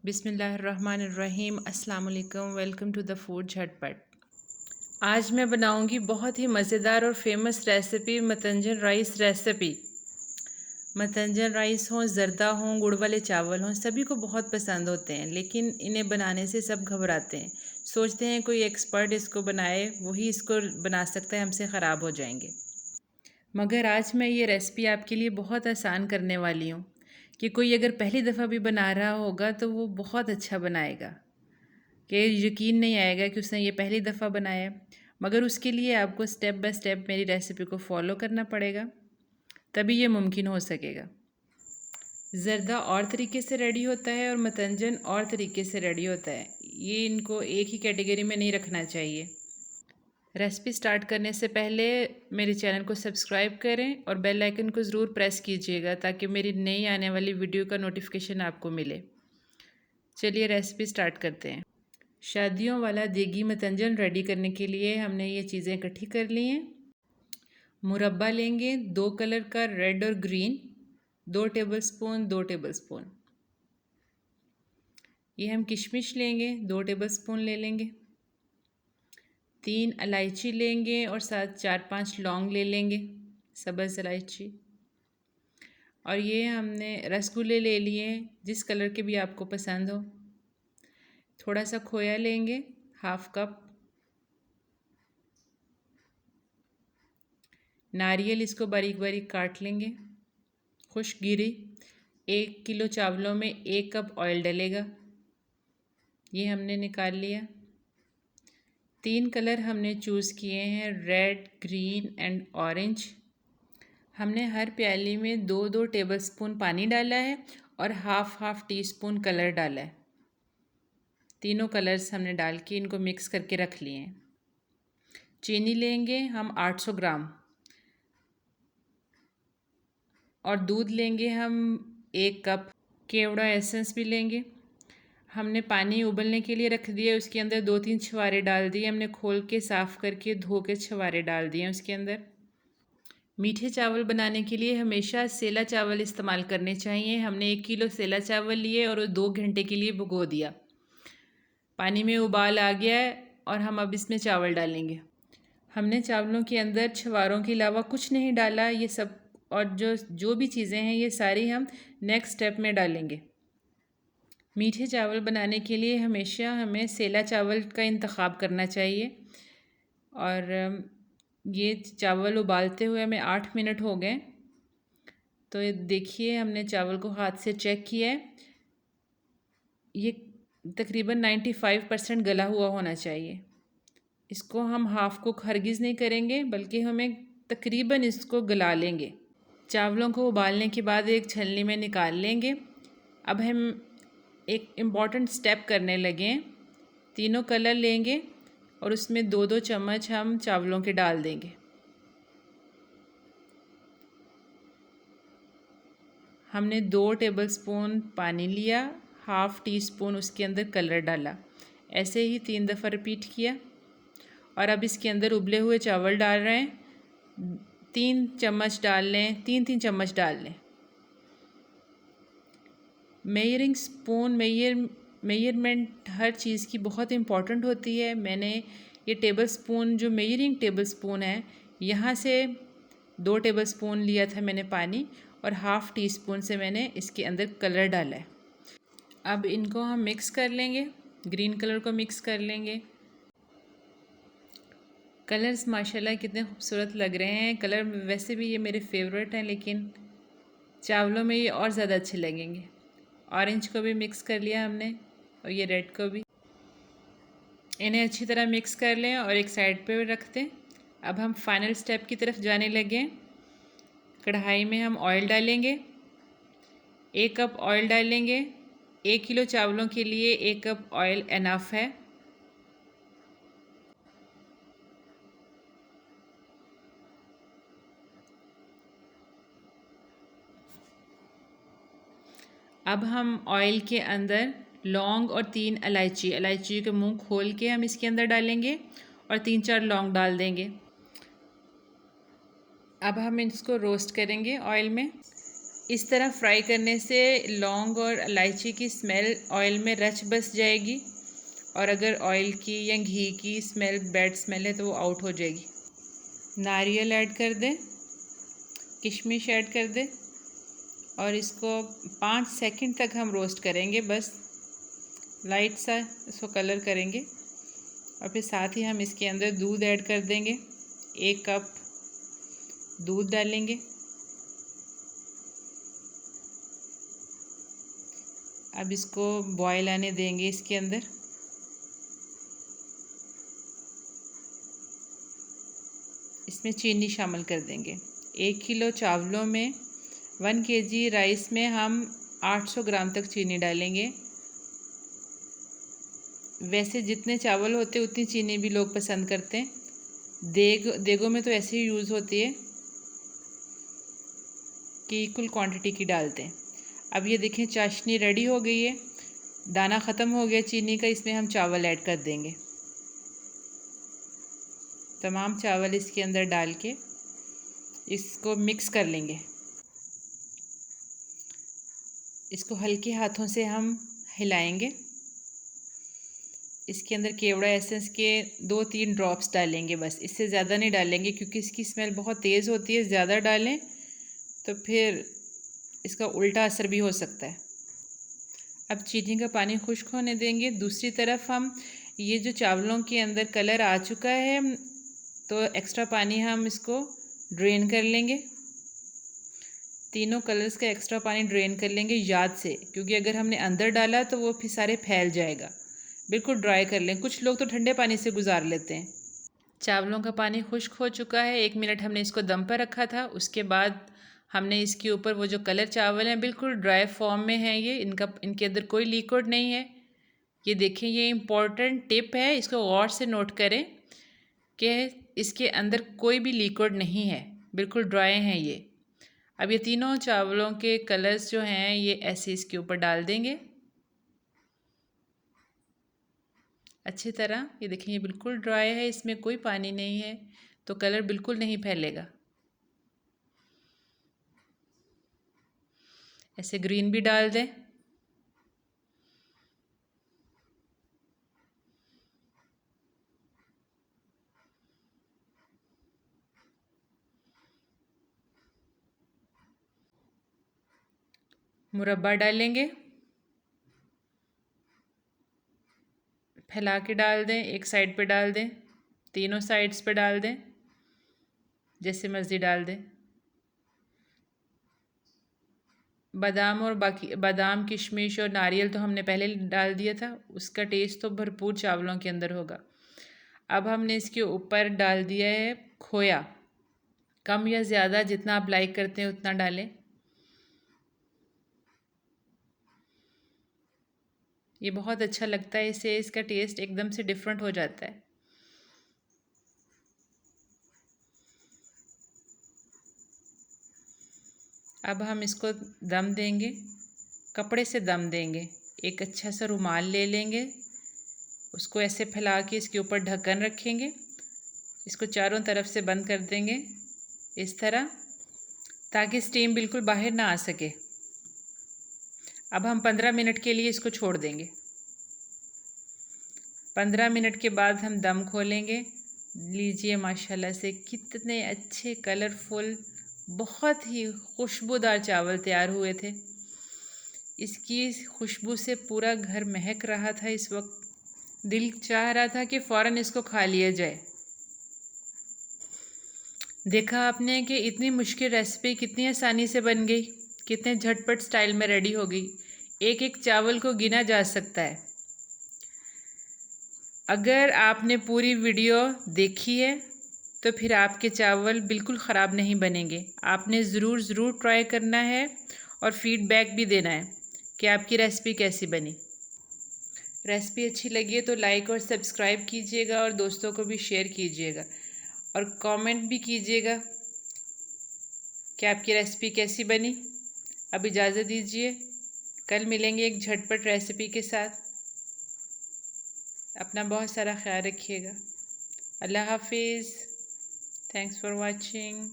बिस्मिल्लाहिर्रहमानिर्रहीम। अस्सलाम वालेकुम। वेलकम टू द फूड झटपट। आज मैं बनाऊंगी बहुत ही मज़ेदार और famous recipe matanjan rice recipe. Matanjan rice हों, ज़रदा हों, गुड़ वाले चावल हों, सभी को बहुत पसंद होते हैं, लेकिन इन्हें बनाने से सब घबराते हैं। सोचते हैं कोई एक्सपर्ट इसको बनाए, वही इसको बना सकता है, हमसे ख़राब हो जाएंगे। मगर आज मैं ये रेसिपी आपके लिए बहुत आसान करने वाली हूँ कि कोई अगर पहली दफ़ा भी बना रहा होगा तो वो बहुत अच्छा बनाएगा, कि यकीन नहीं आएगा कि उसने ये पहली दफ़ा बनाया। मगर उसके लिए आपको स्टेप बाय स्टेप मेरी रेसिपी को फॉलो करना पड़ेगा, तभी ये मुमकिन हो सकेगा। ज़रदा और तरीके से रेडी होता है और मतंजन और तरीके से रेडी होता है। ये इनको एक ही कैटेगरी में नहीं रखना चाहिए। रेसिपी स्टार्ट करने से पहले मेरे चैनल को सब्सक्राइब करें और बेल आइकन को ज़रूर प्रेस कीजिएगा ताकि मेरी नई आने वाली वीडियो का नोटिफिकेशन आपको मिले। चलिए रेसिपी स्टार्ट करते हैं। शादियों वाला देगी मतंजन रेडी करने के लिए हमने ये चीज़ें इकट्ठी कर ली हैं। मुरब्बा लेंगे 2 कलर का, रेड और ग्रीन, 2 टेबलस्पून 2 टेबलस्पून। ये हम किशमिश लेंगे, 2 टेबलस्पून ले लेंगे। 3 इलायची लेंगे और साथ 4-5 लौंग ले लेंगे, सब्ज़ इलायची। और ये हमने रसगुल्ले ले लिए, जिस कलर के भी आपको पसंद हो। थोड़ा सा खोया लेंगे, 1/2 कप। नारियल इसको बारीक बारीक काट लेंगे, खुश्क गिरी। 1 किलो चावलों में 1 कप ऑयल डलेगा, ये हमने निकाल लिया। 3 कलर हमने चूज़ किए हैं, रेड, ग्रीन एंड ऑरेंज। हमने हर प्याली में 2-2 टेबलस्पून पानी डाला है और हाफ टी स्पून कलर डाला है। तीनों कलर्स हमने डाल के इनको मिक्स करके रख लिए हैं। चीनी लेंगे हम 800 ग्राम और दूध लेंगे हम 1 कप। केवड़ा एसेंस भी लेंगे। हमने पानी उबलने के लिए रख दिया, उसके अंदर 2-3 छवारे डाल दिए। हमने खोल के साफ़ करके धो के छवारे डाल दिए उसके अंदर। मीठे चावल बनाने के लिए हमेशा सेला चावल इस्तेमाल करने चाहिए। हमने 1 किलो सेला चावल लिए और 2 घंटे के लिए भिगो दिया। पानी में उबाल आ गया है और हम अब इसमें चावल डालेंगे। हमने चावलों के अंदर छवारों के अलावा कुछ नहीं डाला, ये सब और जो भी चीज़ें हैं ये सारी हम नेक्स्ट स्टेप में डालेंगे। मीठे चावल बनाने के लिए हमेशा हमें सेला चावल का इंतखाब करना चाहिए। और ये चावल उबालते हुए हमें 8 मिनट हो गए। तो ये देखिए, हमने चावल को हाथ से चेक किया है, ये तकरीबन 95% गला हुआ होना चाहिए। इसको हम हाफ़ कुक हरगिज़ नहीं करेंगे, बल्कि हमें तकरीबन इसको गला लेंगे। चावलों को उबालने के बाद एक छलनी में निकाल लेंगे। अब हम एक इम्पॉर्टेंट स्टेप करने लगे। तीनों कलर लेंगे और उसमें 2-2 चम्मच हम चावलों के डाल देंगे। हमने 2 टेबलस्पून पानी लिया, हाफ़ टी स्पून उसके अंदर कलर डाला, ऐसे ही 3 दफ़ा रिपीट किया। और अब इसके अंदर उबले हुए चावल डाल रहे हैं, 3 चम्मच डाल लें, 3-3 चम्मच डाल लें। मेजरिंग स्पून मेजरमेंट हर चीज़ की बहुत इम्पॉर्टेंट होती है। मैंने ये टेबल स्पून, जो मेजरिंग टेबल स्पून है, यहाँ से 2 टेबल स्पून लिया था मैंने पानी और हाफ़ टी स्पून से मैंने इसके अंदर कलर डाला है। अब इनको हम मिक्स कर लेंगे, ग्रीन कलर को मिक्स कर लेंगे। कलर्स माशाल्लाह कितने खूबसूरत लग रहे हैं। कलर वैसे भी ये मेरे फेवरेट हैं, लेकिन चावलों में ये और ज़्यादा अच्छे लगेंगे। ऑरेंज को भी मिक्स कर लिया हमने और ये रेड को भी। इन्हें अच्छी तरह मिक्स कर लें और एक साइड पे रख दें। अब हम फाइनल स्टेप की तरफ जाने लगे। कढ़ाई में हम ऑयल डालेंगे, 1 कप ऑयल डालेंगे। 1 किलो चावलों के लिए 1 कप ऑयल इनफ है। अब हम ऑयल के अंदर लौंग और 3 इलायची के मुंह खोल के हम इसके अंदर डालेंगे और 3-4 लौंग डाल देंगे। अब हम इसको रोस्ट करेंगे ऑयल में। इस तरह फ्राई करने से लौंग और इलायची की स्मेल ऑयल में रच बस जाएगी, और अगर ऑयल की या घी की स्मेल बैड स्मेल है तो वो आउट हो जाएगी। नारियल ऐड कर दें, किशमिश ऐड कर दें और इसको 5 सेकंड तक हम रोस्ट करेंगे, बस लाइट सा इसको कलर करेंगे। और फिर साथ ही हम इसके अंदर दूध ऐड कर देंगे, 1 कप दूध डालेंगे। अब इसको बॉयल आने देंगे। इसके अंदर इसमें चीनी शामिल कर देंगे। 1 किलो चावलों में 1 kg राइस में हम 800 ग्राम तक चीनी डालेंगे। वैसे जितने चावल होते उतनी चीनी भी लोग पसंद करते हैं। देगों में तो ऐसे ही यूज़ होती है कि इक्वल क्वांटिटी की डालते हैं। अब ये देखें चाशनी रेडी हो गई है, दाना ख़त्म हो गया चीनी का। इसमें हम चावल ऐड कर देंगे, तमाम चावल इसके अंदर डाल के इसको मिक्स कर लेंगे। इसको हल्के हाथों से हम हिलाएंगे। इसके अंदर केवड़ा एसेंस के 2-3 ड्रॉप्स डालेंगे, बस इससे ज़्यादा नहीं डालेंगे क्योंकि इसकी स्मेल बहुत तेज़ होती है। ज़्यादा डालें तो फिर इसका उल्टा असर भी हो सकता है। अब चीनी का पानी खुश्क होने देंगे। दूसरी तरफ हम ये जो चावलों के अंदर कलर आ चुका है तो एक्स्ट्रा पानी हम इसको ड्रेन कर लेंगे। तीनों कलर्स का एक्स्ट्रा पानी ड्रेन कर लेंगे याद से, क्योंकि अगर हमने अंदर डाला तो वो फिर सारे फैल जाएगा। बिल्कुल ड्राई कर लें। कुछ लोग तो ठंडे पानी से गुजार लेते हैं। चावलों का पानी खुश्क हो चुका है। 1 मिनट हमने इसको दम पर रखा था। उसके बाद हमने इसके ऊपर वो जो कलर चावल हैं बिल्कुल ड्राई फॉर्म में हैं ये, इनके अंदर कोई लिक्विड नहीं है। ये देखें, ये इम्पॉर्टेंट टिप है, इसको गौर से नोट करें कि इसके अंदर कोई भी लिक्विड नहीं है, बिल्कुल ड्राई हैं ये। अब ये तीनों चावलों के कलर्स जो हैं ये ऐसे इसके ऊपर डाल देंगे अच्छी तरह। ये देखें, ये बिल्कुल ड्राई है, इसमें कोई पानी नहीं है, तो कलर बिल्कुल नहीं फैलेगा। ऐसे ग्रीन भी डाल दें। मुरब्बा डालेंगे, फैला के डाल दें। एक साइड पे डाल दें, तीनों साइड्स पे डाल दें, जैसे मर्ज़ी डाल दें। बादाम और बाकी बादाम, किशमिश और नारियल तो हमने पहले डाल दिया था, उसका टेस्ट तो भरपूर चावलों के अंदर होगा। अब हमने इसके ऊपर डाल दिया है खोया। कम या ज़्यादा जितना आप लाइक करते हैं उतना डालें। ये बहुत अच्छा लगता है, इससे इसका टेस्ट एकदम से डिफरेंट हो जाता है। अब हम इसको दम देंगे, कपड़े से दम देंगे। एक अच्छा सा रुमाल ले लेंगे, उसको ऐसे फैला के इसके ऊपर ढक्कन रखेंगे। इसको चारों तरफ से बंद कर देंगे इस तरह, ताकि स्टीम बिल्कुल बाहर ना आ सके। अब हम 15 मिनट के लिए इसको छोड़ देंगे। 15 मिनट के बाद हम दम खोलेंगे। लीजिए, माशाल्लाह से कितने अच्छे कलरफुल, बहुत ही खुशबूदार चावल तैयार हुए थे। इसकी खुशबू से पूरा घर महक रहा था। इस वक्त दिल चाह रहा था कि फ़ौरन इसको खा लिया जाए। देखा आपने कि इतनी मुश्किल रेसिपी कितनी आसानी से बन गई, कितने झटपट स्टाइल में रेडी हो गई। एक एक चावल को गिना जा सकता है। अगर आपने पूरी वीडियो देखी है तो फिर आपके चावल बिल्कुल ख़राब नहीं बनेंगे। आपने ज़रूर ट्राई करना है और फीडबैक भी देना है कि आपकी रेसिपी कैसी बनी। रेसिपी अच्छी लगी है तो लाइक और सब्सक्राइब कीजिएगा और दोस्तों को भी शेयर कीजिएगा और कमेंट भी कीजिएगा कि आपकी रेसिपी कैसी बनी। अब इजाज़त दीजिए, कल मिलेंगे एक झटपट रेसिपी के साथ। अपना बहुत सारा ख्याल रखिएगा। अल्लाह हाफिज़। Thanks for watching.